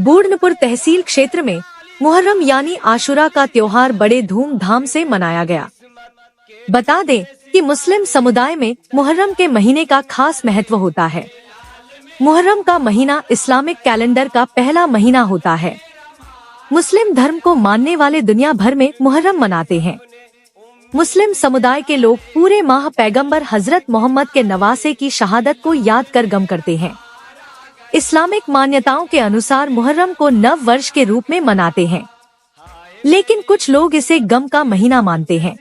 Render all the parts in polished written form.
बूढ़नपुर तहसील क्षेत्र में मुहर्रम यानी आशुरा का त्योहार बड़े धूमधाम से मनाया गया। बता दें कि मुस्लिम समुदाय में मुहर्रम के महीने का खास महत्व होता है। मुहर्रम का महीना इस्लामिक कैलेंडर का पहला महीना होता है। मुस्लिम धर्म को मानने वाले दुनिया भर में मुहर्रम मनाते हैं। मुस्लिम समुदाय के लोग पूरे माह पैगंबर हजरत मोहम्मद के नवासे की शहादत को याद कर गम करते हैं। इस्लामिक मान्यताओं के अनुसार मुहर्रम को नव वर्ष के रूप में मनाते हैं, लेकिन कुछ लोग इसे गम का महीना मानते हैं।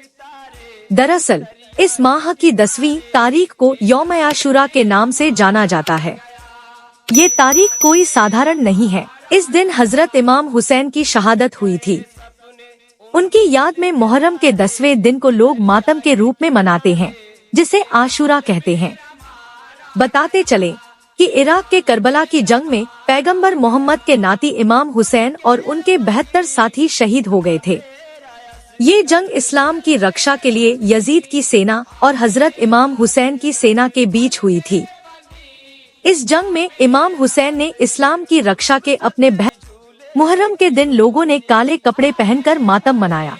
दरअसल इस माह की 10वीं तारीख को यौम आशुरा के नाम से जाना जाता है। ये तारीख कोई साधारण नहीं है। इस दिन हजरत इमाम हुसैन की शहादत हुई थी। उनकी याद में मुहर्रम के 10वें दिन को लोग मातम के रूप में मनाते हैं, जिसे आशुरा कहते हैं। बताते चले कि इराक के करबला की जंग में पैगंबर मोहम्मद के नाती इमाम हुसैन और उनके 72 साथी शहीद हो गए थे। ये जंग इस्लाम की रक्षा के लिए यजीद की सेना और हजरत इमाम हुसैन की सेना के बीच हुई थी। इस जंग में इमाम हुसैन ने इस्लाम की रक्षा के अपने मुहर्रम के दिन लोगों ने काले कपड़े पहनकर मातम मनाया।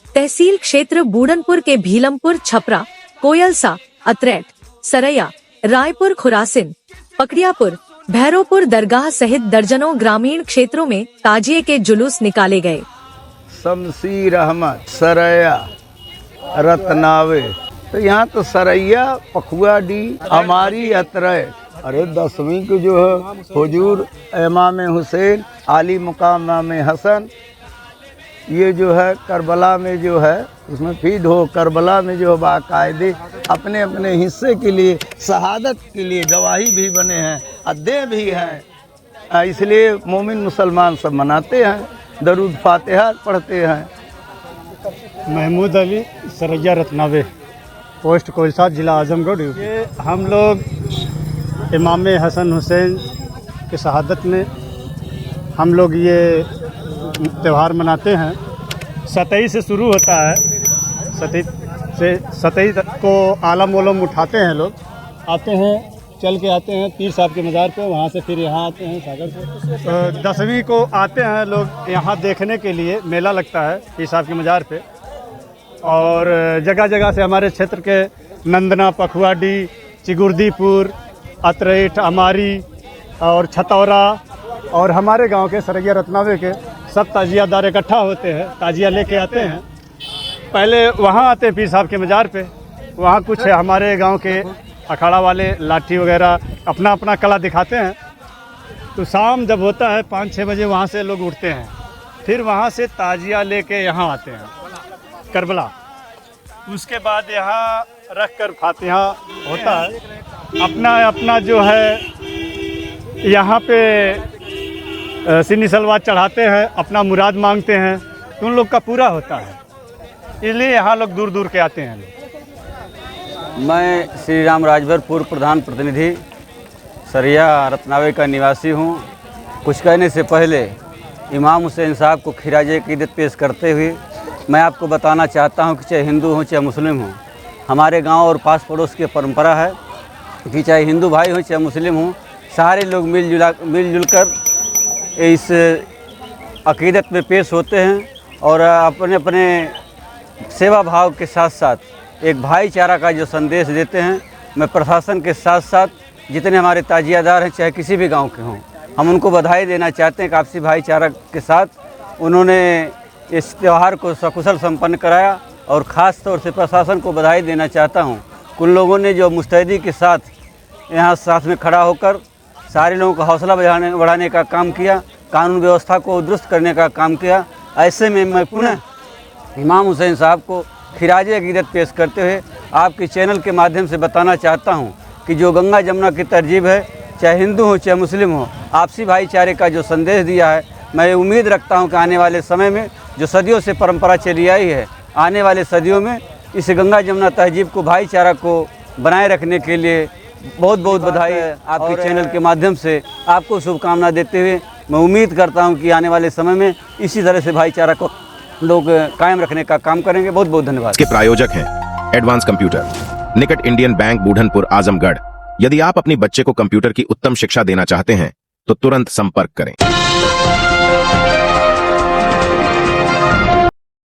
तहसील क्षेत्र बूढ़नपुर के भीलमपुर, छपरा, कोयलसा, अतरैट, सरैया, रायपुर, खुरासिन, पकड़ियापुर, भैरोपुर दरगाह सहित दर्जनों ग्रामीण क्षेत्रों में ताजिए के जुलूस निकाले गए। शमशीर अहमद, सरैया, रत्नावे, तो यहाँ तो सरैया, पखुआडी, हमारी अतरैट। अरे 10वीं को जो है हुजूर इमाम हुसैन आली मुकाम इमाम हसन, ये जो है करबला में जो है उसमें फीड हो, करबला में जो बाकायदे अपने अपने हिस्से के लिए शहादत के लिए गवाही भी बने हैं, अद्दे भी हैं। इसलिए मोमिन मुसलमान सब मनाते हैं, दरूद फातिहा पढ़ते हैं। महमूद अली, सरैया, रत्नावे, पोस्ट कोलसा, जिला आजमगढ़। ये हम लोग इमाम हसन हुसैन की शहादत में हम लोग ये त्यौहार मनाते हैं। 27 से शुरू होता है, 27 को आलम ओलम उठाते हैं लोग, आते हैं, चल के आते हैं पीर साहब के मज़ार पे, वहाँ से फिर यहाँ आते हैं सागर से। 10वीं को आते हैं लोग यहाँ देखने के लिए, मेला लगता है पीर साहब के मज़ार पे। और जगह जगह से हमारे क्षेत्र के नंदना, पखुआडी, चिगुर्दीपुर, अतरैट, अमारी और छतौरा और हमारे गांव के सरैया, रत्नावे के सब ताजियादार इकट्ठा होते हैं, ताजिया लेके आते हैं। पहले वहाँ आते हैं पीर साहब के मज़ार पे, वहाँ कुछ हमारे गांव के अखाड़ा वाले लाठी वगैरह अपना अपना कला दिखाते हैं। तो शाम जब होता है 5-6 बजे वहाँ से लोग उठते हैं, फिर वहाँ से ताजिया लेके यहाँ आते हैं करबला। उसके बाद यहाँ रख कर फातिहा होता है। अपना अपना जो है यहाँ पे सीनी सलवार चढ़ाते हैं, अपना मुराद मांगते हैं, तो उन लोग का पूरा होता है। इसलिए यहाँ लोग दूर दूर के आते हैं। मैं श्री राम राजभर पूर्व प्रधान प्रतिनिधि सरैया रत्नावे का निवासी हूँ। कुछ कहने से पहले इमाम हुसैन साहब को खिराजे अक़ीदत पेश करते हुए मैं आपको बताना चाहता हूँ कि चाहे हिंदू हों चाहे मुस्लिम हों, हमारे गांव और पास पड़ोस की परंपरा है कि चाहे हिंदू भाई हों चाहे मुस्लिम हों, सारे लोग मिलजुल कर इस अक़ीदत में पेश होते हैं और अपने अपने सेवा भाव के साथ साथ एक भाईचारा का जो संदेश देते हैं। मैं प्रशासन के साथ साथ जितने हमारे ताजियादार हैं, चाहे किसी भी गांव के हों, हम उनको बधाई देना चाहते हैं कि आपसी भाईचारा के साथ उन्होंने इस त्यौहार को सकुशल संपन्न कराया। और ख़ास तौर से प्रशासन को बधाई देना चाहता हूं कि उन लोगों ने जो मुस्तैदी के साथ यहाँ साथ में खड़ा होकर सारे लोगों का हौसला बढ़ाने का काम किया, कानून व्यवस्था को दुरुस्त करने का काम किया। ऐसे में मैं पुनः इमाम हुसैन साहब को खिराजे अक़ीदत पेश करते हुए आपके चैनल के माध्यम से बताना चाहता हूं कि जो गंगा जमुना की तरजीब है, चाहे हिंदू हो चाहे मुस्लिम हो, आपसी भाईचारे का जो संदेश दिया है, मैं उम्मीद रखता हूं कि आने वाले समय में जो सदियों से परंपरा चली आई है, आने वाले सदियों में इस गंगा जमुना तहजीब को, भाईचारा को बनाए रखने के लिए बहुत बहुत बधाई है। आपके चैनल के माध्यम से आपको शुभकामना देते हुए मैं उम्मीद करता हूं कि आने वाले समय में इसी तरह से भाईचारा को लोग कायम रखने का काम करेंगे। बहुत बहुत धन्यवाद। इसके प्रायोजक हैं एडवांस कंप्यूटर, निकट इंडियन बैंक, बूढ़नपुर, आजमगढ़। यदि आप अपनी बच्चे को कंप्यूटर की उत्तम शिक्षा देना चाहते हैं तो तुरंत संपर्क करें।